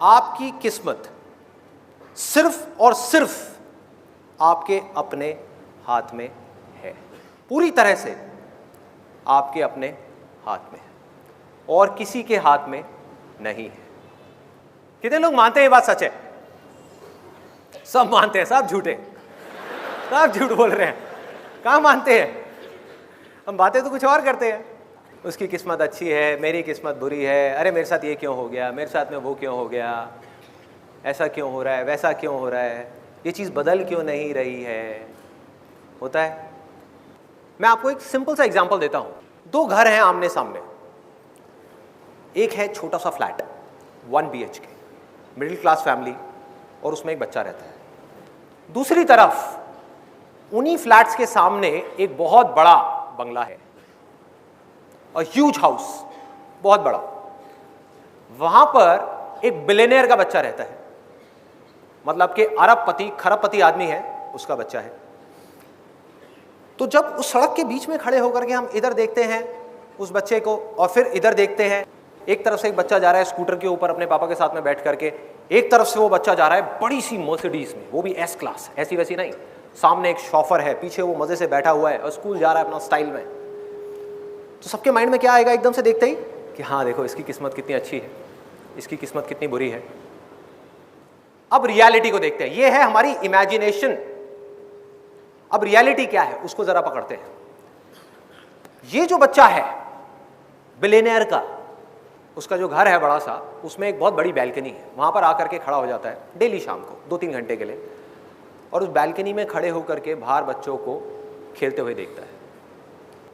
आपकी किस्मत सिर्फ और सिर्फ आपके अपने हाथ में है, पूरी तरह से आपके अपने हाथ में है और किसी के हाथ में नहीं है। कितने लोग मानते हैं ये बात सच है? सब मानते हैं, सब झूठे, सब झूठ बोल रहे हैं। कहाँ मानते हैं? हम बातें तो कुछ और करते हैं। उसकी किस्मत अच्छी है, मेरी किस्मत बुरी है, अरे मेरे साथ ये क्यों हो गया, मेरे साथ में वो क्यों हो गया, ऐसा क्यों हो रहा है, वैसा क्यों हो रहा है, ये चीज़ बदल क्यों नहीं रही है। होता है। मैं आपको एक सिंपल सा एग्जांपल देता हूँ। दो घर हैं आमने सामने। एक है छोटा सा flat 1 BHK, middle class family, और उसमें एक बच्चा रहता है। दूसरी तरफ उन्हीं फ्लैट्स के सामने एक बहुत बड़ा बंगला है, और ह्यूज हाउस, बहुत बड़ा। वहां पर एक बिलियनियर का बच्चा रहता है, मतलब कि अरबपति खरबपति आदमी है, उसका बच्चा है। तो जब उस सड़क के बीच में खड़े होकर के हम इधर देखते हैं उस बच्चे को और फिर इधर देखते हैं, एक तरफ से एक बच्चा जा रहा है स्कूटर के ऊपर अपने पापा के साथ में बैठ करके, एक तरफ से वो बच्चा जा रहा है बड़ी सी मर्सिडीज में, वो भी S क्लास, ऐसी वैसी नहीं। सामने एक शॉफर है, पीछे वो मजे से बैठा हुआ है और स्कूल जा रहा है अपना स्टाइल में। तो सबके माइंड में क्या आएगा एकदम से देखते ही कि हाँ देखो इसकी किस्मत कितनी अच्छी है, इसकी किस्मत कितनी बुरी है। अब रियलिटी को देखते हैं, ये है हमारी इमेजिनेशन। अब रियलिटी क्या है उसको जरा पकड़ते हैं। ये जो बच्चा है बिलियनियर का, उसका जो घर है बड़ा सा, उसमें एक बहुत बड़ी बैल्कनी है। वहां पर आकर के खड़ा हो जाता है डेली शाम को 2-3 घंटे के लिए, और उस बैल्कनी में खड़े होकर के बाहर बच्चों को खेलते हुए देखता है।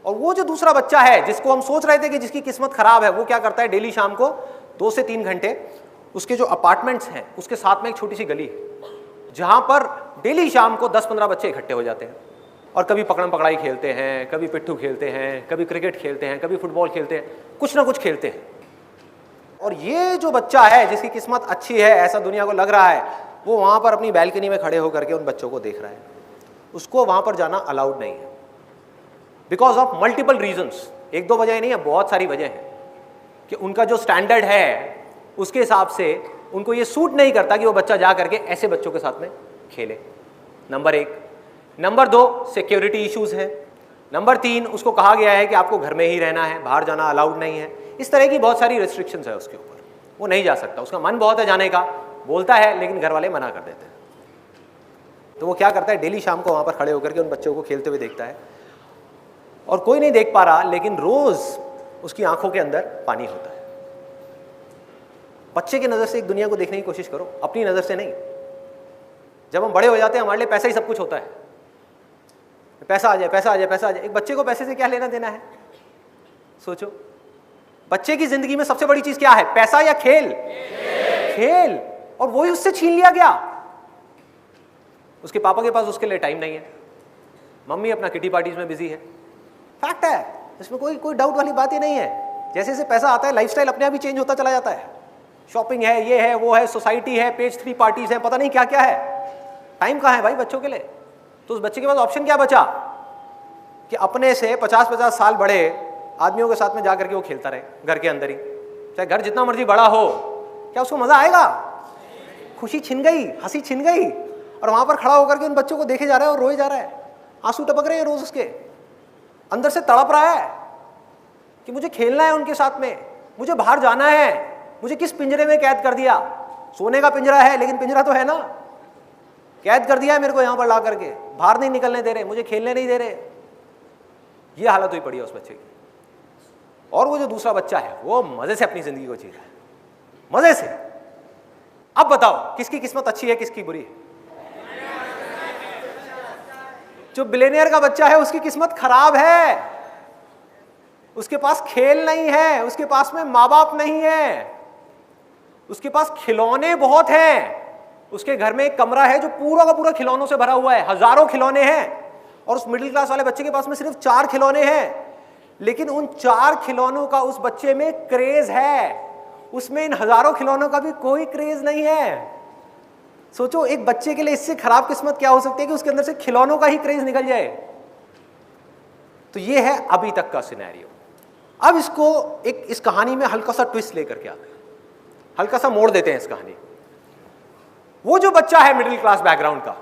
और वो जो दूसरा बच्चा है जिसको हम सोच रहे थे कि जिसकी किस्मत खराब है, वो क्या करता है, डेली शाम को 2 से 3 घंटे उसके जो अपार्टमेंट्स हैं उसके साथ में एक छोटी सी गली है जहां पर डेली शाम को 10-15 बच्चे इकट्ठे हो जाते हैं और कभी पकड़म पकड़ाई खेलते हैं, कभी पिट्ठू खेलते हैं, कभी क्रिकेट खेलते हैं, कभी फुटबॉल खेलते हैं, कुछ ना कुछ खेलते हैं। और ये जो बच्चा है जिसकी किस्मत अच्छी है, ऐसा दुनिया को लग रहा है, वो वहां पर अपनी बैल्कनी में खड़े होकर के उन बच्चों को देख रहा है। उसको वहां पर जाना अलाउड नहीं है, बिकॉज ऑफ मल्टीपल रीजंस। 1-2 वजह नहीं है, बहुत सारी वजह है कि उनका जो स्टैंडर्ड है उसके हिसाब से उनको ये सूट नहीं करता कि वो बच्चा जा करके ऐसे बच्चों के साथ में खेले। नंबर 1। नंबर 2, सिक्योरिटी इश्यूज है। नंबर 3, उसको कहा गया है कि आपको घर में ही रहना है, बाहर जाना अलाउड नहीं है। इस तरह की बहुत सारी रेस्ट्रिक्शंस है उसके ऊपर, वो नहीं जा सकता। उसका मन बहुत है जाने का, बोलता है, लेकिन घर वाले मना कर देते हैं। तो वो क्या करता है, डेली शाम को वहां पर खड़े होकर के उन बच्चों को खेलते हुए देखता है, और कोई नहीं देख पा रहा, लेकिन रोज उसकी आंखों के अंदर पानी होता है। बच्चे की नजर से एक दुनिया को देखने की कोशिश करो, अपनी नजर से नहीं। जब हम बड़े हो जाते हैं हमारे लिए पैसा ही सब कुछ होता है, पैसा आ जाए, पैसा आ जाए, पैसा आ जाए। एक बच्चे को पैसे से क्या लेना देना है? सोचो, बच्चे की जिंदगी में सबसे बड़ी चीज क्या है, पैसा या खेल? खेल। और वही उससे छीन लिया गया। उसके पापा के पास उसके लिए टाइम नहीं है, मम्मी अपना किटी पार्टीज में बिजी है। फैक्ट है, इसमें कोई डाउट वाली बात ही नहीं है। जैसे जैसे पैसा आता है लाइफस्टाइल अपने आप ही चेंज होता चला जाता है। शॉपिंग है, ये है, वो है, सोसाइटी है, पेज 3 पार्टीज है, पता नहीं क्या क्या है। टाइम कहाँ है भाई बच्चों के लिए? तो उस बच्चे के पास ऑप्शन क्या बचा कि अपने से 50-50 साल बड़े आदमियों के साथ में जाकर के वो खेलता रहे घर के अंदर ही। चाहे घर जितना मर्जी बड़ा हो, क्या उसको मजा आएगा? खुशी छिन गई, हंसी छिन गई। और वहां पर खड़ा होकर के उन बच्चों को देखे जा रहा है और रोए जा रहा है, आंसू टपक रहे हैं रोज उसके अंदर से, तड़प रहा है कि मुझे खेलना है उनके साथ में, मुझे बाहर जाना है। मुझे किस पिंजरे में कैद कर दिया? सोने का पिंजरा है, लेकिन पिंजरा तो है ना। कैद कर दिया है मेरे को यहां पर ला करके, बाहर नहीं निकलने दे रहे, मुझे खेलने नहीं दे रहे। ये हालत हुई पड़ी है उस बच्चे की। और वो जो दूसरा बच्चा है वो मजे से अपनी जिंदगी को जी रहा है, मजे से। अब बताओ किसकी किस्मत अच्छी है, किसकी बुरी है? जो बिलियनियर का बच्चा है उसकी किस्मत खराब है। उसके पास खेल नहीं है, उसके पास में माँ बाप नहीं है, उसके पास खिलौने बहुत हैं। उसके घर में एक कमरा है जो पूरा का पूरा खिलौनों से भरा हुआ है, हजारों खिलौने हैं। और उस मिडिल क्लास वाले बच्चे के पास में सिर्फ 4 खिलौने हैं, लेकिन उन 4 खिलौनों का उस बच्चे में क्रेज है, उसमें इन हजारों खिलौनों का भी कोई क्रेज नहीं है। सोचो, एक बच्चे के लिए इससे खराब किस्मत क्या हो सकती है कि उसके अंदर से खिलौनों का ही क्रेज निकल जाए। तो ये है अभी तक का सिनेरियो। अब इसको इस कहानी में हल्का सा ट्विस्ट लेकर के आते हैं। हल्का सा मोड़ देते हैं इस कहानी। वो जो बच्चा है मिडिल क्लास बैकग्राउंड का,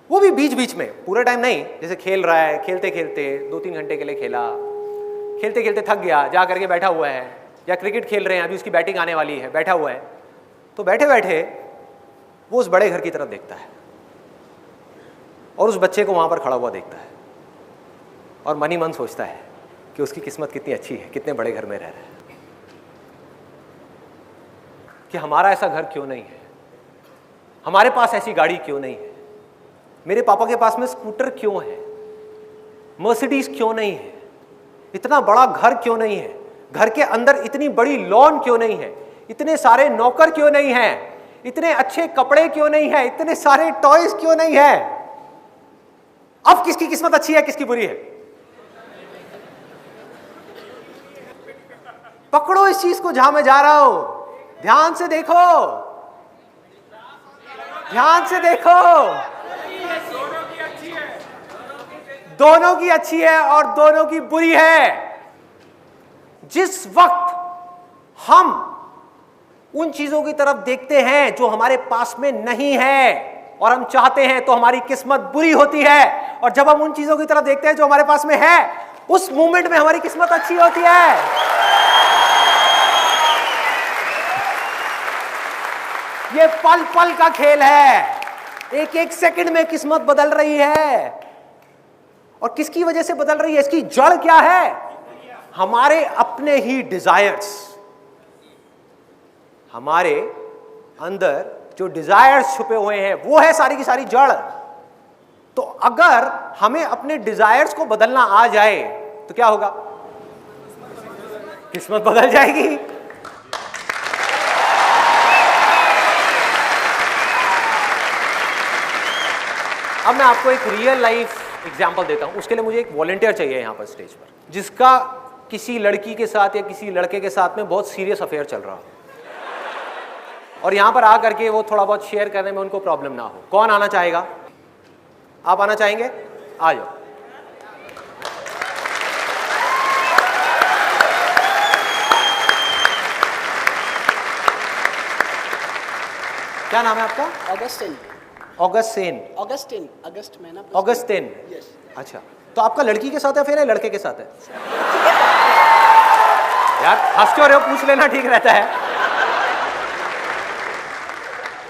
वो भी बीच बीच में, पूरा टाइम नहीं, जैसे खेल रहा है, खेलते खेलते 2-3 घंटे के लिए खेला, खेलते खेलते थक गया, जा करके बैठा हुआ है, या क्रिकेट खेल रहे हैं, अभी उसकी बैटिंग आने वाली है, बैठा हुआ है, तो बैठे बैठे वो उस बड़े घर की तरफ देखता है और उस बच्चे को वहां पर खड़ा हुआ देखता है और मन ही मन सोचता है कि उसकी किस्मत कितनी अच्छी है, कितने बड़े घर में रह रहा है, कि हमारा ऐसा घर क्यों नहीं है, हमारे पास ऐसी गाड़ी क्यों नहीं है, मेरे पापा के पास में स्कूटर क्यों है, मर्सिडीज क्यों नहीं है, इतना बड़ा घर क्यों नहीं है, घर के अंदर इतनी बड़ी लॉन क्यों नहीं है, इतने सारे नौकर क्यों नहीं है, इतने अच्छे कपड़े क्यों नहीं है, इतने सारे टॉयज क्यों नहीं है। अब किसकी किस्मत अच्छी है, किसकी बुरी है? पकड़ो इस चीज को जहां मैं जा रहा हूं, ध्यान से देखो, ध्यान से देखो। दोनों की अच्छी है और दोनों की बुरी है। जिस वक्त हम उन चीजों की तरफ देखते हैं जो हमारे पास में नहीं है और हम चाहते हैं, तो हमारी किस्मत बुरी होती है, और जब हम उन चीजों की तरफ देखते हैं जो हमारे पास में है, उस मोमेंट में हमारी किस्मत अच्छी होती है। ये पल पल का खेल है, एक एक सेकंड में किस्मत बदल रही है। और किसकी वजह से बदल रही है? इसकी जड़ क्या है? हमारे अपने ही डिजायर्स। हमारे अंदर जो डिजायर्स छुपे हुए हैं, वो है सारी की सारी जड़। तो अगर हमें अपने डिजायर्स को बदलना आ जाए तो क्या होगा? किस्मत बदल जाएगी। अब मैं आपको एक रियल लाइफ एग्जाम्पल देता हूं। उसके लिए मुझे एक वॉलंटियर चाहिए यहां पर स्टेज पर, जिसका किसी लड़की के साथ या किसी लड़के के साथ में बहुत सीरियस अफेयर चल रहा हो, और यहां पर आकर के वो थोड़ा बहुत शेयर करने में उनको प्रॉब्लम ना हो। कौन आना चाहेगा? आप आना चाहेंगे? आ जाओ। क्या नाम है आपका? ऑगस्टिन। ऑगस्टिन। ऑगस्टिन, अगस्त में ना। ऑगस्टिन। यस। अच्छा, तो आपका लड़की के साथ है फिर लड़के के साथ है? यार हंस क्यों रहे हो? पूछ लेना ठीक रहता है।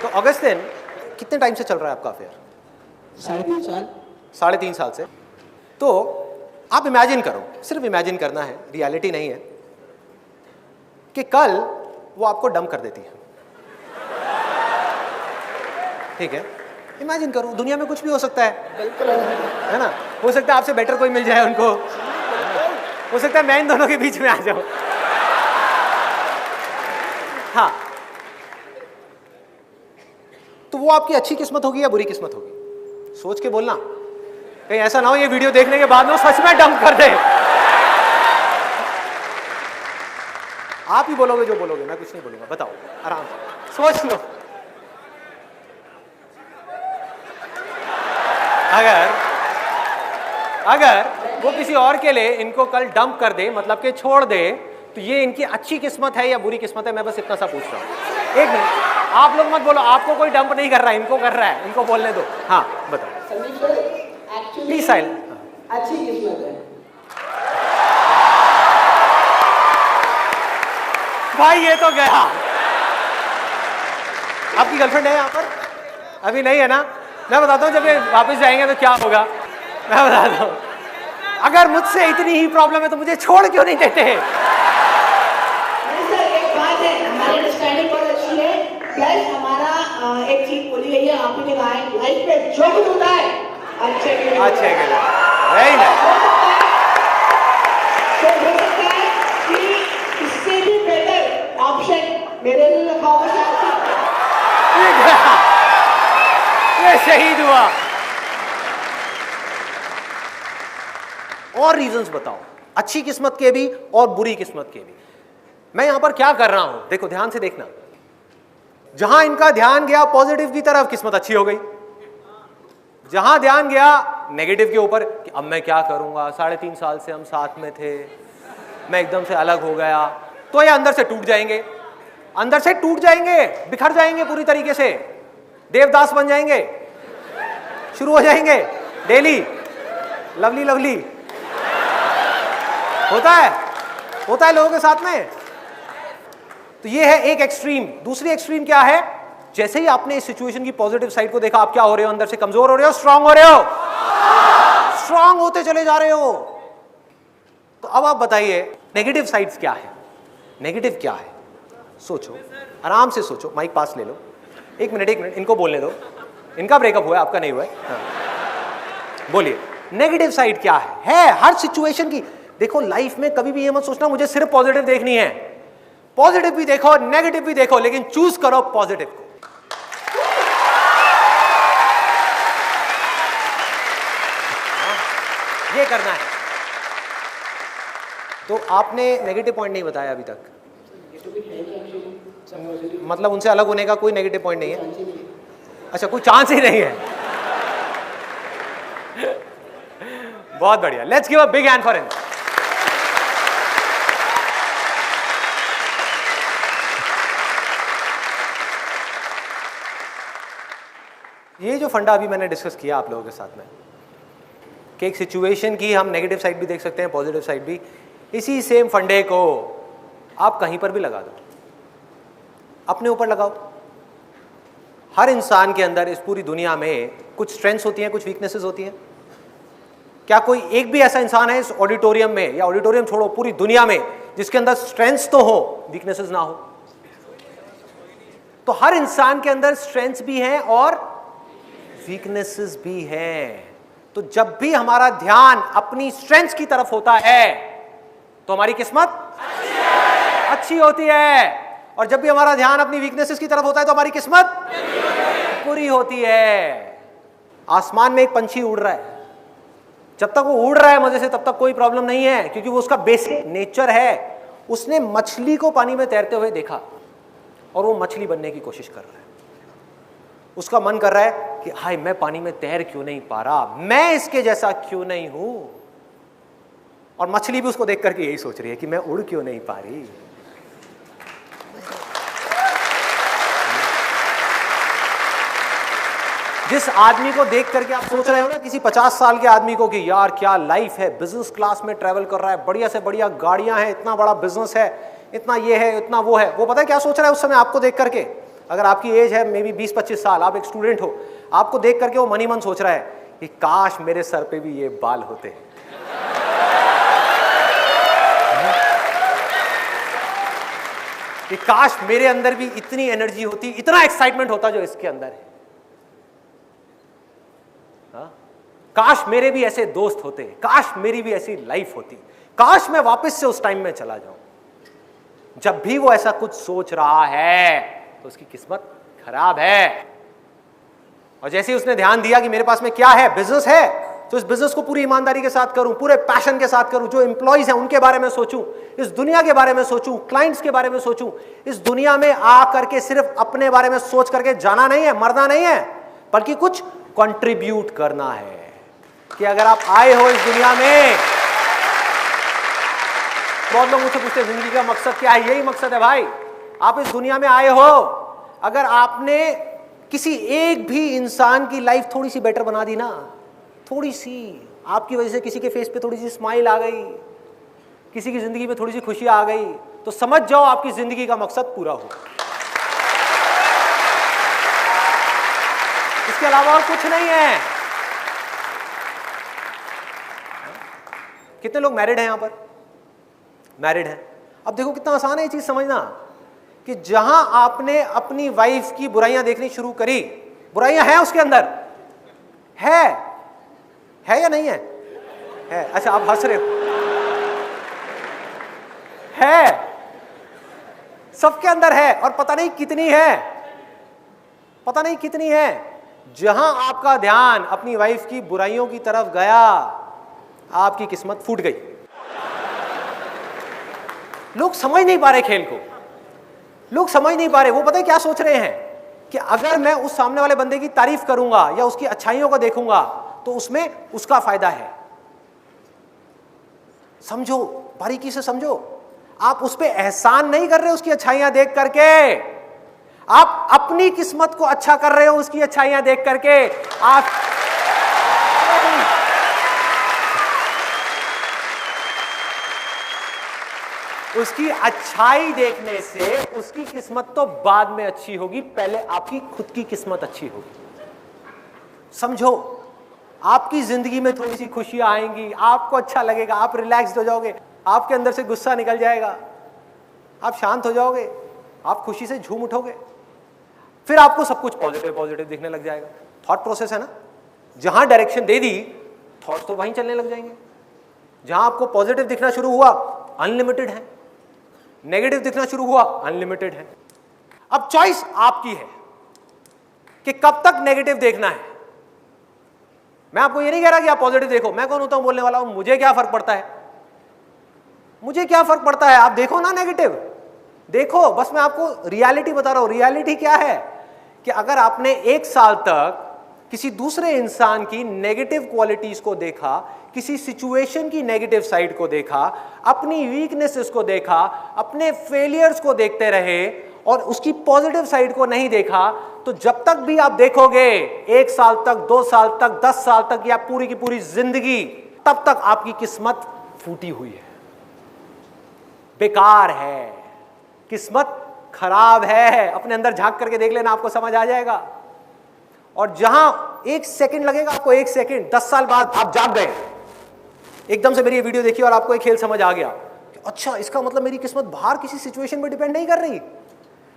तो ऑगस्टिन, कितने टाइम से चल रहा है आपका अफेयर? 3.5 साल। 3.5 साल से। तो आप इमेजिन करो, सिर्फ इमेजिन करना है, रियलिटी नहीं है, कि कल वो आपको डंप कर देती है। ठीक है, इमेजिन करो, दुनिया में कुछ भी हो सकता है, बिल्कुल है ना? हो सकता है आपसे बेटर कोई मिल जाए उनको, हो सकता है मैं इन दोनों के बीच में आ जाऊं। हाँ, तो वो आपकी अच्छी किस्मत होगी या बुरी किस्मत होगी? सोच के बोलना, कहीं ऐसा ना हो ये वीडियो देखने के बाद में सच में डंप कर दे। आप ही बोलोगे जो बोलोगे, मैं कुछ नहीं बोलूंगा। बताओ, आराम से सोच लो। अगर वो किसी और के लिए इनको कल डंप कर दे, मतलब कि छोड़ दे, तो ये इनकी अच्छी किस्मत है या बुरी किस्मत है? मैं बस इतना सा पूछ रहा हूँ। एक मिनट, आप लोग मत बोलो, आपको कोई डंप नहीं कर रहा है, इनको कर रहा है, इनको बोलने दो। हाँ बताओ प्लीज। साइलेंट। अच्छी किस्मत है भाई, ये तो गया। आपकी गर्लफ्रेंड है यहाँ पर? अभी नहीं है ना? मैं बताता हूँ, जब ये वापस जाएंगे तो क्या होगा, मैं बताता हूँ। अगर मुझसे इतनी ही प्रॉब्लम है तो मुझे छोड़ क्यों नहीं देते हैं? सर, एक बात है, हमारी अंडरस्टैंडिंग बहुत अच्छी है। प्लस हमारा एक चीज बोली गई है, आप ही ने कहा है, लाइफ में जो कुछ होता है अच्छे के लिए। अच्छे के लिए, वही ना। तो हो सकता है कि इससे भी बेटर ऑप्शन मेरे लिए रखा होगा। ये शहीद हुआ। और रीजंस बताओ, अच्छी किस्मत के भी और बुरी किस्मत के भी। मैं यहां पर क्या कर रहा हूं, देखो ध्यान से देखना। जहां इनका ध्यान गया पॉजिटिव की तरफ, किस्मत अच्छी हो गई। जहां ध्यान गया नेगेटिव के ऊपर कि अब मैं क्या करूंगा, 3.5 साल से हम साथ में थे, मैं एकदम से अलग हो गया, तो ये अंदर से टूट जाएंगे, अंदर से टूट जाएंगे, बिखर जाएंगे पूरी तरीके से, देवदास बन जाएंगे, शुरू हो जाएंगे डेली लवली लवली। होता है लोगों के साथ में। तो ये है एक एक्सट्रीम। दूसरी एक्सट्रीम क्या है? जैसे ही आपने इस सिचुएशन की पॉजिटिव साइड को देखा, आप क्या हो रहे हो? अंदर से कमजोर हो रहे हो, स्ट्रांग हो रहे हो, स्ट्रांग होते चले जा रहे हो। तो अब आप बताइए नेगेटिव साइड्स क्या है? नेगेटिव क्या है? सोचो, आराम से सोचो। माइक पास ले लो। एक मिनट इनको बोलने दो। इनका ब्रेकअप हुआ है, आपका नहीं हुआ है। हाँ। बोलिए नेगेटिव साइड क्या है हर सिचुएशन की। देखो लाइफ में कभी भी ये मत सोचना मुझे सिर्फ पॉजिटिव देखनी है। पॉजिटिव भी देखो, नेगेटिव भी देखो, लेकिन चूज करो पॉजिटिव को। ये करना है। तो आपने नेगेटिव पॉइंट नहीं बताया अभी तक। मतलब उनसे अलग होने का कोई नेगेटिव पॉइंट नहीं है? अच्छा, कोई चांस ही नहीं है। बहुत बढ़िया, let's give a big hand for him. ये जो फंडा अभी मैंने डिस्कस किया आप लोगों के साथ में कि एक सिचुएशन की हम नेगेटिव साइड भी देख सकते हैं, पॉजिटिव साइड भी, इसी सेम फंडे को आप कहीं पर भी लगा दो, अपने ऊपर लगाओ। हर इंसान के अंदर इस पूरी दुनिया में कुछ स्ट्रेंथ्स होती हैं, कुछ वीकनेसेस होती हैं। क्या कोई एक भी ऐसा इंसान है इस ऑडिटोरियम में, या ऑडिटोरियम छोड़ो पूरी दुनिया में, जिसके अंदर स्ट्रेंथ्स तो हो, वीकनेसेस ना हो? तो हर इंसान के अंदर स्ट्रेंथ्स भी हैं और वीकनेसेस भी हैं। तो जब भी हमारा ध्यान अपनी स्ट्रेंथ्स की तरफ होता है तो हमारी किस्मत अच्छी होती है, और जब भी हमारा ध्यान अपनी वीकनेसेस की तरफ होता है तो हमारी किस्मत बुरी होती है। आसमान में एक पंछी उड़ रहा है, जब तक वो उड़ रहा है मजे से तब तक कोई प्रॉब्लम नहीं है, क्योंकि वो उसका बेसिक नेचर है। उसने मछली को पानी में तैरते हुए देखा और वो मछली बनने की कोशिश कर रहा है। उसका मन कर रहा है कि हाय मैं पानी में तैर क्यों नहीं पा रहा, मैं इसके जैसा क्यों नहीं हूं। और मछली भी उसको देख करके यही सोच रही है कि मैं उड़ क्यों नहीं पा रही। जिस आदमी को देख करके आप सोच रहे हो ना, किसी 50 साल के आदमी को, कि यार क्या लाइफ है, बिजनेस क्लास में ट्रैवल कर रहा है, बढ़िया से बढ़िया गाड़ियां हैं, इतना बड़ा बिजनेस है, इतना ये है, इतना वो है, वो पता है क्या सोच रहा है उस समय आपको देख करके? अगर आपकी एज है मे बी 20-25 साल, आप एक स्टूडेंट हो, आपको देख करके वो मन ही मन सोच रहा है कि काश मेरे सर पे भी ये बाल होते। कि काश मेरे अंदर भी इतनी एनर्जी होती, इतना एक्साइटमेंट होता जो इसके अंदर है। काश मेरे भी ऐसे दोस्त होते, काश मेरी भी ऐसी लाइफ होती, काश मैं वापस से उस टाइम में चला जाऊं। जब भी वो ऐसा कुछ सोच रहा है तो उसकी किस्मत खराब है। और जैसे ही उसने ध्यान दिया कि मेरे पास में क्या है, बिजनेस है, तो इस बिजनेस को पूरी ईमानदारी के साथ करूं, पूरे पैशन के साथ करूं, जो एम्प्लॉइज हैं उनके बारे में सोचूं, इस दुनिया के बारे में सोचूं, क्लाइंट्स के बारे में सोचूं। इस दुनिया में आ करके सिर्फ अपने बारे में सोच करके जाना नहीं है, मरना नहीं है, बल्कि कुछ कंट्रीब्यूट करना है। कि अगर आप आए हो इस दुनिया में, बहुत लोग मुझसे पूछते हैं जिंदगी का मकसद क्या है? यही मकसद है भाई, आप इस दुनिया में आए हो, अगर आपने किसी एक भी इंसान की लाइफ थोड़ी सी बेटर बना दी ना, थोड़ी सी, आपकी वजह से किसी के फेस पे थोड़ी सी स्माइल आ गई, किसी की जिंदगी में थोड़ी सी खुशी आ गई, तो समझ जाओ आपकी जिंदगी का मकसद पूरा हो। इसके अलावा और कुछ नहीं है। कितने लोग मैरिड हैं यहां पर? मैरिड हैं। अब देखो कितना आसान है ये चीज समझना, कि जहां आपने अपनी वाइफ की बुराइयां देखनी शुरू करी, बुराइयां हैं उसके अंदर, है या नहीं है? है। अच्छा आप हंस रहे हो। है, सबके अंदर है, और पता नहीं कितनी है, पता नहीं कितनी है। जहां आपका ध्यान अपनी वाइफ की बुराइयों की तरफ गया, आपकी किस्मत फूट गई। लोग समझ नहीं पा रहे खेल को, लोग समझ नहीं पा रहे। वो पता है क्या सोच रहे हैं कि अगर मैं उस सामने वाले बंदे की तारीफ करूंगा या उसकी अच्छाइयों को देखूंगा तो उसमें उसका फायदा है। समझो, बारीकी से समझो। आप उस पर एहसान नहीं कर रहे उसकी अच्छाइयां देख करके, आप अपनी किस्मत को अच्छा कर रहे हो उसकी अच्छाइयां देख करके। आप उसकी अच्छाई देखने से उसकी किस्मत तो बाद में अच्छी होगी, पहले आपकी खुद की किस्मत अच्छी होगी। समझो, आपकी जिंदगी में थोड़ी सी खुशियां आएंगी, आपको अच्छा लगेगा, आप रिलैक्स्ड हो जाओगे, आपके अंदर से गुस्सा निकल जाएगा, आप शांत हो जाओगे, आप खुशी से झूम उठोगे, फिर आपको सब कुछ पॉजिटिव पॉजिटिव दिखने लग जाएगा। थॉट प्रोसेस है ना, जहां डायरेक्शन दे दी थॉट्स तो वहीं चलने लग जाएंगे। जहां आपको पॉजिटिव दिखना शुरू हुआ अनलिमिटेड है, नेगेटिव दिखना शुरू हुआ अनलिमिटेड है। अब चॉइस आपकी है कि कब तक नेगेटिव देखना है। मैं आपको ये नहीं कह रहा कि आप पॉजिटिव देखो, मैं कौन होता हूं बोलने वाला हूं, मुझे क्या फर्क पड़ता है, मुझे क्या फर्क पड़ता है, आप देखो ना नेगेटिव देखो, बस मैं आपको रियलिटी बता रहा हूं। रियलिटी क्या है कि अगर आपने 1 साल तक किसी दूसरे इंसान की नेगेटिव क्वालिटीज को देखा, किसी सिचुएशन की नेगेटिव साइड को देखा, अपनी वीकनेसेस को देखा, अपने फेलियर्स को देखते रहे और उसकी पॉजिटिव साइड को नहीं देखा, तो जब तक भी आप देखोगे 1 साल तक, 2 साल तक, 10 साल तक या पूरी की पूरी जिंदगी, तब तक आपकी किस्मत फूटी हुई है, बेकार है, किस्मत खराब है। अपने अंदर झांक करके देख लेना, आपको समझ आ जाएगा। और जहां 1 सेकंड लगेगा आपको, 1 सेकंड, 10 साल बाद आप जाग गए, एकदम से मेरी ये वीडियो देखी और आपको एक खेल समझ आ गया कि अच्छा, इसका मतलब मेरी किस्मत बाहर किसी सिचुएशन पे डिपेंड नहीं कर रही,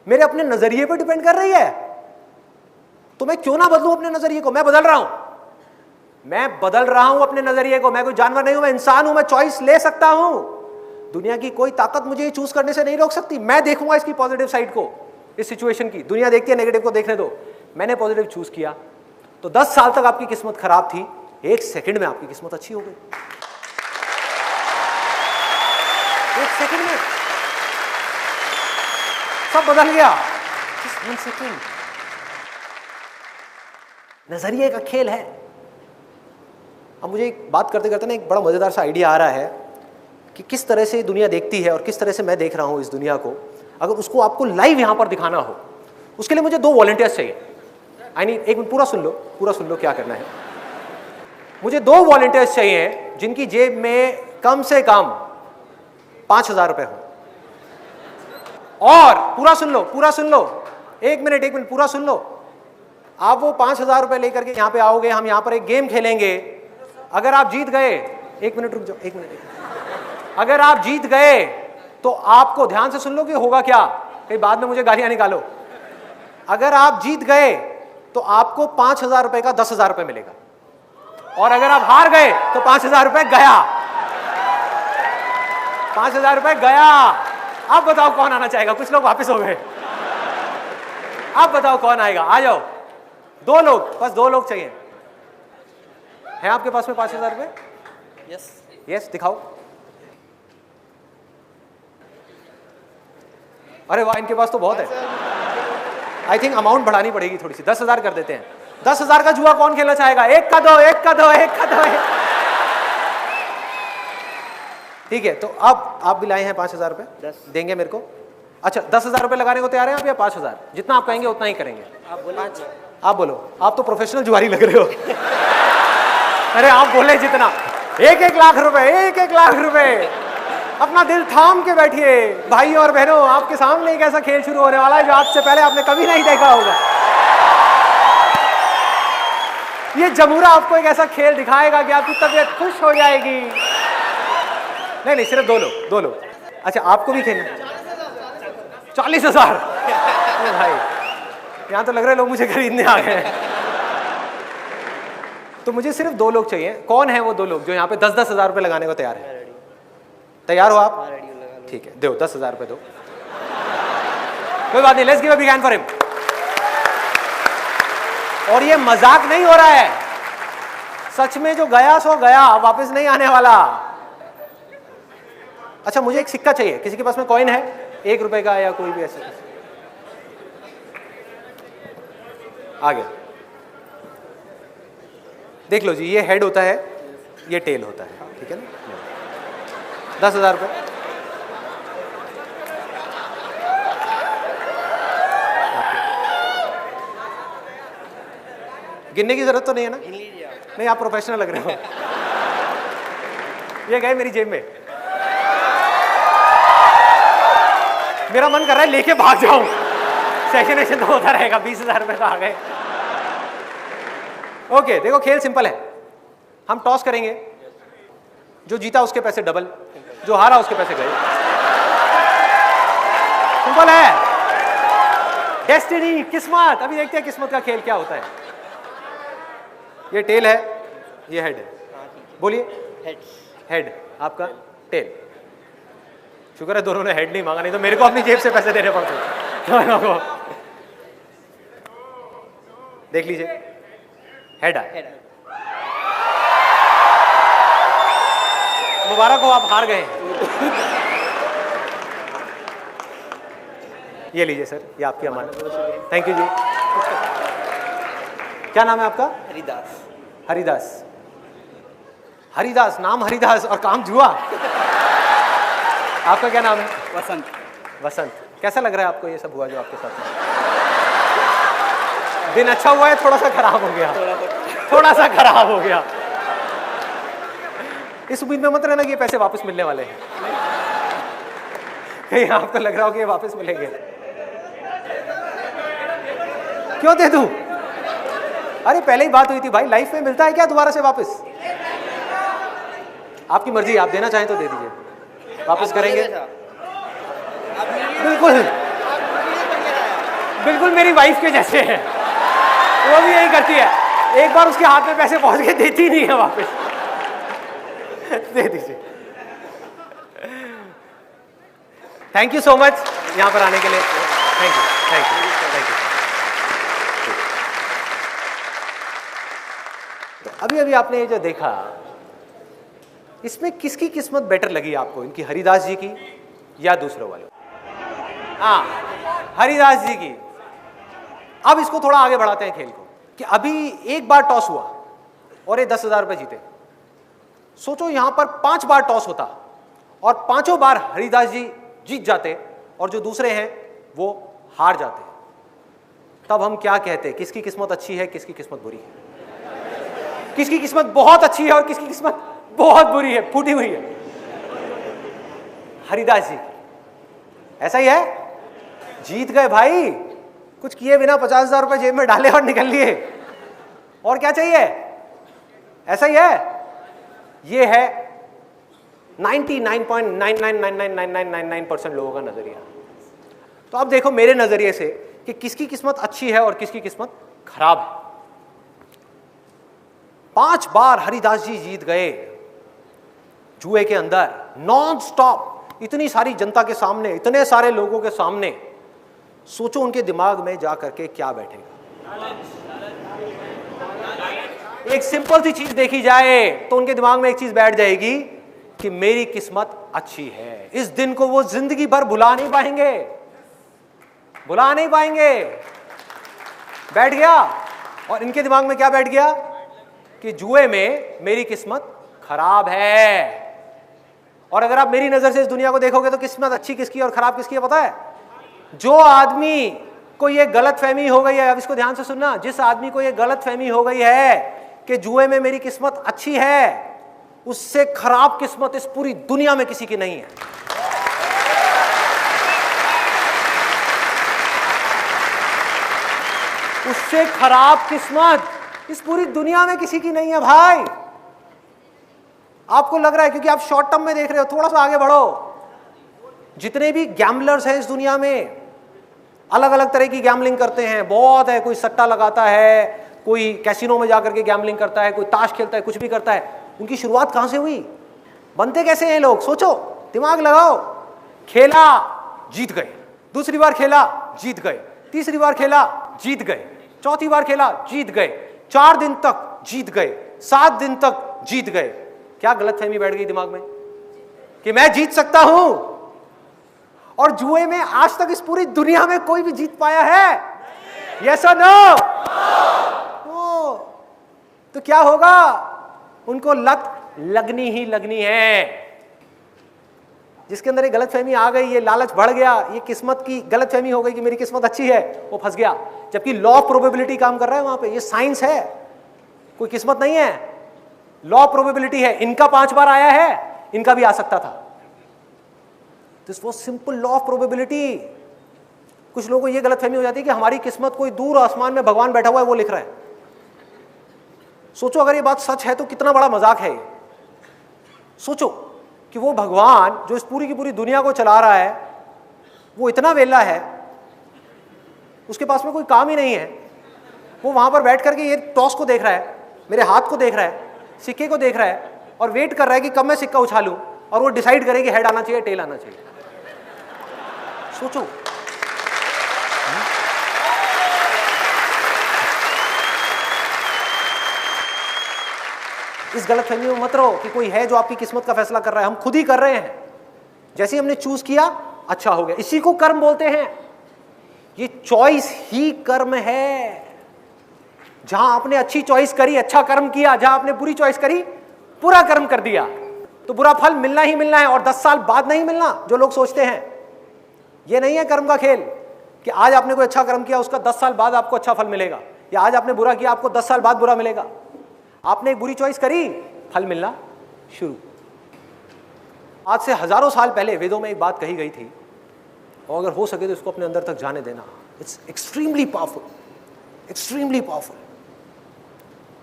मेरे अपने नजरिए पे डिपेंड कर रही है। तो मैं क्यों ना बदलूं अपने नजरिए को। मैं बदल रहा हूं, मैं बदल रहा हूं अपने नजरिए को। मैं कोई जानवर नहीं हूं, मैं इंसान हूं, मैं चॉइस ले सकता हूं। दुनिया की कोई ताकत मुझे चूज करने से नहीं रोक सकती। मैं देखूंगा इसकी पॉजिटिव साइड को, इस सिचुएशन की। दुनिया देखती है नेगेटिव को, देखने दो। मैंने पॉजिटिव चूज किया, तो 10 साल तक आपकी किस्मत खराब थी, 1 सेकंड में आपकी किस्मत अच्छी हो गई। 1 सेकंड में सब बदल गया। 1 सेकंड, नजरिए का खेल है। अब मुझे एक बात करते करते ना एक बड़ा मजेदार सा आइडिया आ रहा है कि किस तरह से दुनिया देखती है और किस तरह से मैं देख रहा हूं इस दुनिया को। अगर उसको आपको लाइव यहां पर दिखाना हो, उसके लिए मुझे 2 वॉलंटियर्स चाहिए। आई नीड, एक मिनट, पूरा सुन लो क्या करना है। मुझे 2 वॉलंटियर्स चाहिए जिनकी जेब में कम से कम 5,000 रुपए हो। और पूरा सुन लो, एक मिनट, पूरा सुन लो। आप वो 5,000 रुपए लेकर के यहां पे आओगे, हम यहां पर एक गेम खेलेंगे। अगर आप जीत गए, 1 मिनट रुक जाओ, 1 मिनट। अगर आप जीत गए तो आपको, ध्यान से सुन लो कि होगा क्या, कहीं बाद में मुझे गालियां निकालो। अगर आप जीत गए तो आपको 5,000 रुपए का 10,000 रुपए मिलेगा, और अगर आप हार गए तो 5,000 रुपए गया। 5,000 रुपए गया। अब बताओ कौन आना चाहेगा? कुछ लोग वापस हो गए। अब बताओ कौन आएगा? आ जाओ, 2 लोग, बस 2 लोग चाहिए। है आपके पास में 5,000 रुपए? यस, दिखाओ। अरे वाह, इनके पास तो बहुत है। आई थिंक अमाउंट बढ़ानी पड़ेगी थोड़ी सी, 10,000 कर देते हैं। 10,000 का जुआ कौन खेलना चाहेगा? एक का दो। ठीक है, तो अब आप भी लाए हैं 5,000 रुपए, देंगे मेरे को? अच्छा, 10,000 रुपए लगाने को तैयार हैं आप या 5,000? जितना आप कहेंगे उतना ही करेंगे। आप बोलो, आप तो प्रोफेशनल जुआरी लग रहे हो। अरे आप बोले जितना, 1-1 लाख रुपए, 1-1 लाख रुपए। अपना दिल थाम के बैठिए भाई और बहनों, आपके सामने एक ऐसा खेल शुरू होने वाला है जो आज से पहले आपने कभी नहीं देखा होगा। ये जमूरा आपको एक ऐसा खेल दिखाएगा कि आपकी तबीयत खुश हो जाएगी। नहीं, सिर्फ 2 लोग। अच्छा, आपको भी खेलना? 40,000। भाई, यहां तो लग रहा है लोग मुझे खरीदने आ गए। तो मुझे सिर्फ 2 लोग चाहिए। कौन है वो 2 लोग जो यहाँ पे 10-10 हजार रुपए लगाने को तैयार है? तैयार हो आप? ठीक है, दो 10,000 रुपए दो। कोई बात नहीं, let's give a big hand for him. और ये मजाक नहीं हो रहा है, सच में जो गया सो गया, वापस नहीं आने वाला। अच्छा, मुझे एक सिक्का चाहिए। किसी के पास में कॉइन है 1 रुपए का या कोई भी ऐसा? आ गया। देख लो जी, ये हेड होता है, ये टेल होता है, ठीक है ना? 10,000 रुपए। गिनने की जरूरत तो नहीं है ना? नहीं, आप प्रोफेशनल लग रहे हो। ये गए मेरी जेब में, मेरा मन कर रहा है लेके भाग जाऊं। सेशन तो होता रहेगा, 20,000 रुपए तो आ गए। ओके, देखो खेल सिंपल है। हम टॉस करेंगे, जो जीता उसके पैसे डबल, जो हारा उसके पैसे गए। सिंपल है। डेस्टिनी, किस्मत। अभी देखते हैं किस्मत का खेल क्या होता है। ये टेल है, ये हेड है। बोलिए। हेड आपका, टेल। शुक्र है दोनों ने हेड नहीं मांगा, नहीं तो मेरे को अपनी जेब से पैसे देने पड़ते। देख लीजिए, हेड है। मुबारक हो, आप हार गए। ये लीजिए सर, ये आपकी अमानत। थैंक यू जी। क्या नाम है आपका? हरिदास। हरिदास। हरिदास, नाम हरिदास और काम जुआ। आपका क्या नाम है? वसंत। वसंत। कैसा लग रहा है आपको ये सब हुआ जो आपके साथ में? दिन अच्छा हुआ है, थोड़ा सा खराब हो गया? थोड़ा सा खराब हो गया। इस उम्मीद में मत रहना कि ये पैसे वापस मिलने वाले हैं। कहीं आपको लग रहा हो कि ये वापस मिलेंगे। क्यों दे दूं? अरे पहले ही बात हुई थी भाई, लाइफ में मिलता है क्या दोबारा से वापस? आपकी मर्जी, आप देना चाहें तो दे दीजिए, वापस करेंगे। बिल्कुल बिल्कुल मेरी वाइफ के जैसे है, वो भी यही करती है। एक बार उसके हाथ में पैसे पहुंच गए, देती नहीं है वापस। दे दीजिए। थैंक यू सो मच यहां पर आने के लिए। Thank you, thank you, thank you. तो अभी अभी आपने ये जो देखा, इसमें किसकी किस्मत बेटर लगी आपको? इनकी, हरिदास जी की या दूसरों वाले? हाँ, हरिदास जी की। अब इसको थोड़ा आगे बढ़ाते हैं खेल को, कि अभी एक बार टॉस हुआ और ये 10,000 रुपए जीते। सोचो यहां पर 5 बार टॉस होता और 5 बार हरिदास जी जीत जाते और जो दूसरे हैं वो हार जाते। तब हम क्या कहते? किसकी किस्मत अच्छी है, किसकी किस्मत बुरी है? किसकी किस्मत बहुत अच्छी है और किसकी किस्मत बहुत बुरी है, फूटी हुई है? हरिदास जी। ऐसा ही है, जीत गए भाई, कुछ किए बिना 50,000 रुपए जेब में डाले और निकल लिए। और क्या चाहिए? ऐसा ही है। ये है 99.99999999% लोगों का नजरिया। तो अब देखो मेरे नजरिए से कि किसकी किस्मत अच्छी है और किसकी किस्मत खराब है। 5 बार हरिदास जी जीत गए जुए के अंदर, नॉन स्टॉप, इतनी सारी जनता के सामने, इतने सारे लोगों के सामने। सोचो उनके दिमाग में जा करके क्या बैठेगा। एक सिंपल सी चीज देखी जाए तो उनके दिमाग में एक चीज बैठ जाएगी कि मेरी किस्मत अच्छी है। इस दिन को वो जिंदगी भर भुला नहीं पाएंगे, भुला नहीं पाएंगे। बैठ गया। और इनके दिमाग में क्या बैठ गया? कि जुए में मेरी किस्मत खराब है। और अगर आप मेरी नजर से इस दुनिया को देखोगे तो किस्मत अच्छी किसकी और खराब किसकी है पता है? जो आदमी को ये गलत फहमी हो गई है, अब इसको ध्यान से सुनना, जिस आदमी को ये गलत फहमी हो गई है कि जुए में मेरी किस्मत अच्छी है, उससे खराब किस्मत इस पूरी दुनिया में किसी की नहीं है। उससे खराब किस्मत इस पूरी दुनिया में किसी की नहीं है भाई। आपको लग रहा है क्योंकि आप शॉर्ट टर्म में देख रहे हो, थोड़ा सा आगे बढ़ो। जितने भी गैम्बलर्स हैं इस दुनिया में, अलग अलग तरह की गैम्बलिंग करते हैं, बहुत है। कोई सट्टा लगाता है, कोई कैसीनो में जाकर के गैम्बलिंग करता है, कोई ताश खेलता है, कुछ भी करता है। उनकी शुरुआत कहां से हुई? बनते कैसे हैं लोग? सोचो, दिमाग लगाओ। खेला, जीत गए। दूसरी बार खेला, जीत गए। तीसरी बार खेला, जीत गए। चौथी बार खेला, जीत गए। 4 दिन तक जीत गए, 7 दिन तक जीत गए। क्या गलतफहमी बैठ गई दिमाग में कि मैं जीत सकता हूं? और जुए में आज तक इस पूरी दुनिया में कोई भी जीत पाया है? यस और नो? तो क्या होगा? उनको लत लगनी ही लगनी है। जिसके अंदर ये गलतफहमी आ गई, ये लालच बढ़ गया, ये किस्मत की गलतफहमी हो गई कि मेरी किस्मत अच्छी है, वो फंस गया। जबकि लॉ ऑफ प्रोबेबिलिटी काम कर रहा है वहां पे, ये साइंस है। कोई किस्मत नहीं है, लॉ प्रोबेबिलिटी है। इनका 5 बार आया है, इनका भी आ सकता था। This was simple law of probability. कुछ लोगों को यह गलतफहमी हो जाती है कि हमारी किस्मत कोई दूर आसमान में भगवान बैठा हुआ है वो लिख रहा है। सोचो अगर ये बात सच है तो कितना बड़ा मजाक है ये। सोचो कि वो भगवान जो इस पूरी की पूरी दुनिया को चला रहा है वो इतना वेला है, उसके पास में कोई काम ही नहीं है, वो वहां पर बैठ करके ये टॉस को देख रहा है, मेरे हाथ को देख रहा है, सिक्के को देख रहा है और वेट कर रहा है कि कब मैं सिक्का उछालूं और वो डिसाइड करे कि हेड आना चाहिए टेल आना चाहिए। सोचो। इस गलतफहमी में मत रहो कि कोई है जो आपकी किस्मत का फैसला कर रहा है। हम खुद ही कर रहे हैं। जैसे हमने चूज किया अच्छा हो गया, इसी को कर्म बोलते हैं। ये चॉइस ही कर्म है। जहां आपने अच्छी चॉइस करी अच्छा कर्म किया, जहां आपने बुरी चॉइस करी बुरा कर्म कर दिया, तो बुरा फल मिलना ही मिलना है और 10 साल बाद नहीं मिलना जो लोग सोचते हैं। ये नहीं है कर्म का खेल कि आज आपने कोई अच्छा कर्म किया उसका 10 साल बाद आपको अच्छा फल मिलेगा, या आज आपने बुरा किया आपको 10 साल बाद बुरा मिलेगा। आपने एक बुरी चॉइस करी, फल मिलना शुरू। आज से हजारों साल पहले वेदों में एक बात कही गई थी और अगर हो सके तो इसको अपने अंदर तक जाने देना। It's extremely powerful, extremely powerful.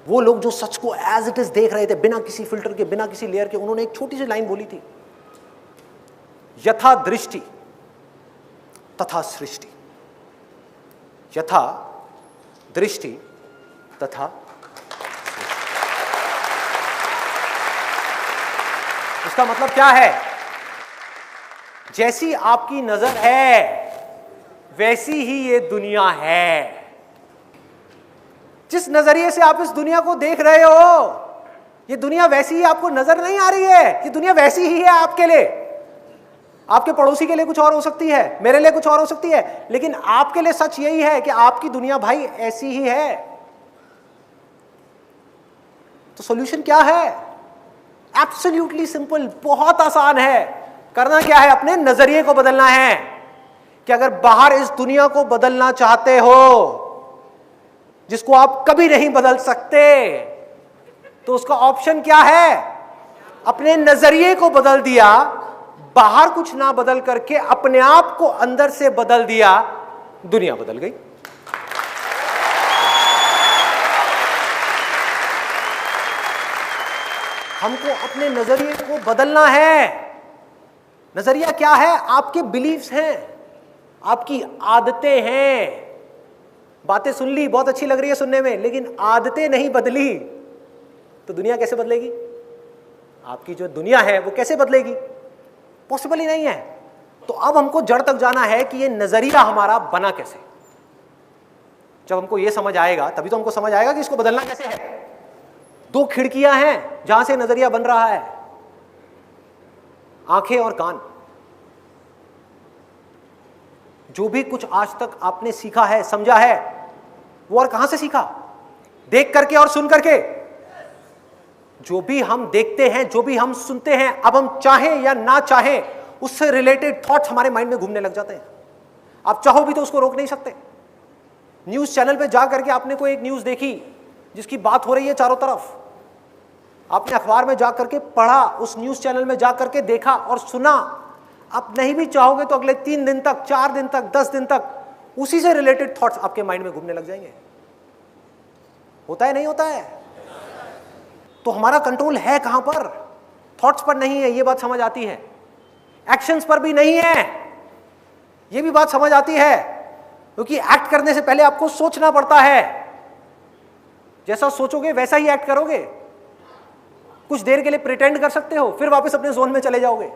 वो लोग जो सच को एज इट इज देख रहे थे, बिना किसी फिल्टर के, बिना किसी लेयर के, उन्होंने एक छोटी सी लाइन बोली थी, यथा दृष्टि तथा सृष्टि। यथा दृष्टि तथा, इसका मतलब क्या है? जैसी आपकी नजर है वैसी ही ये दुनिया है। जिस नजरिए से आप इस दुनिया को देख रहे हो ये दुनिया वैसी ही आपको नजर नहीं आ रही है। ये दुनिया वैसी ही है आपके लिए। आपके पड़ोसी के लिए कुछ और हो सकती है, मेरे लिए कुछ और हो सकती है, लेकिन आपके लिए सच यही है कि आपकी दुनिया भाई ऐसी ही है। तो सॉल्यूशन क्या है? एब्सोल्युटली सिंपल, बहुत आसान है। करना क्या है? अपने नजरिए को बदलना है। कि अगर बाहर इस दुनिया को बदलना चाहते हो जिसको आप कभी नहीं बदल सकते, तो उसका ऑप्शन क्या है? अपने नजरिए को बदल दिया, बाहर कुछ ना बदल करके अपने आप को अंदर से बदल दिया, दुनिया बदल गई। हमको अपने नजरिए को बदलना है। नजरिया क्या है? आपके बिलीव्स हैं, आपकी आदतें हैं। बातें सुन ली, बहुत अच्छी लग रही है सुनने में, लेकिन आदतें नहीं बदली तो दुनिया कैसे बदलेगी? आपकी जो दुनिया है वो कैसे बदलेगी? पॉसिबल ही नहीं है। तो अब हमको जड़ तक जाना है कि ये नजरिया हमारा बना कैसे। जब हमको ये समझ आएगा तभी तो हमको समझ आएगा कि इसको बदलना कैसे है। 2 खिड़कियां हैं जहां से नजरिया बन रहा है, आंखें और कान। जो भी कुछ आज तक आपने सीखा है, समझा है, वो और कहां से सीखा? देख करके और सुन करके। जो भी हम देखते हैं, जो भी हम सुनते हैं, अब हम चाहें या ना चाहें उससे रिलेटेड थॉट्स हमारे माइंड में घूमने लग जाते हैं। आप चाहो भी तो उसको रोक नहीं सकते। न्यूज चैनल पे जा करके आपने कोई एक न्यूज देखी जिसकी बात हो रही है चारों तरफ, आपने अखबार में जा करके पढ़ा, उस न्यूज चैनल में जा करके देखा और सुना। आप नहीं भी चाहोगे तो अगले 3 दिन तक, 4 दिन तक, 10 दिन तक उसी से रिलेटेड थॉट्स आपके माइंड में घूमने लग जाएंगे। होता है नहीं होता है? तो हमारा कंट्रोल है कहां पर? थॉट्स पर नहीं है, ये बात समझ आती है। एक्शंस पर भी नहीं है, ये भी बात समझ आती है, क्योंकि एक्ट करने से पहले आपको सोचना पड़ता है। जैसा सोचोगे वैसा ही एक्ट करोगे। कुछ देर के लिए प्रिटेंड कर सकते हो, फिर वापस अपने जोन में चले जाओगे,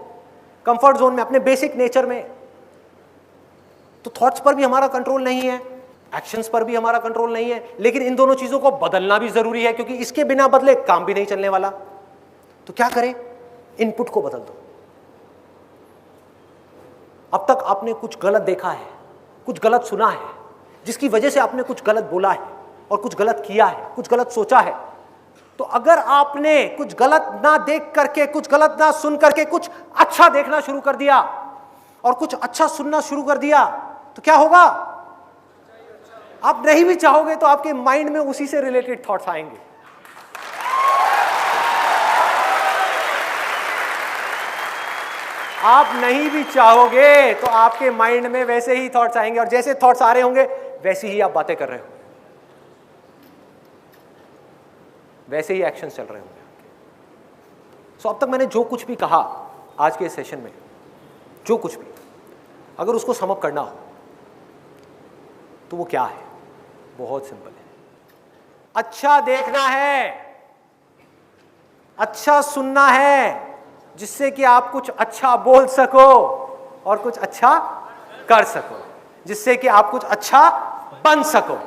कंफर्ट जोन में, अपने बेसिक नेचर में। तो थॉट्स पर भी हमारा कंट्रोल नहीं है, एक्शंस पर भी हमारा कंट्रोल नहीं है, लेकिन इन दोनों चीजों को बदलना भी जरूरी है, क्योंकि इसके बिना बदले काम भी नहीं चलने वाला। तो क्या करें? इनपुट को बदल दो। अब तक आपने कुछ गलत देखा है, कुछ गलत सुना है, जिसकी वजह से आपने कुछ गलत बोला है और कुछ गलत किया है, कुछ गलत सोचा है। तो अगर आपने कुछ गलत ना देख करके, कुछ गलत ना सुन करके कुछ अच्छा देखना शुरू कर दिया और कुछ अच्छा सुनना शुरू कर दिया, तो क्या होगा? आप नहीं भी चाहोगे तो आपके माइंड में उसी से रिलेटेड थॉट्स आएंगे। आप नहीं भी चाहोगे तो आपके माइंड में वैसे ही थॉट्स आएंगे, और जैसे थॉट्स आ रहे होंगे वैसे ही आप बातें कर रहे होंगे, वैसे ही एक्शन चल रहे होंगे। सो अब तक मैंने जो कुछ भी कहा आज के सेशन में, जो कुछ भी, अगर उसको समअप करना हो तो वो क्या है? बहुत सिंपल है। अच्छा देखना है, अच्छा सुनना है, जिससे कि आप कुछ अच्छा बोल सको और कुछ अच्छा कर सको, जिससे कि आप कुछ अच्छा बन सको।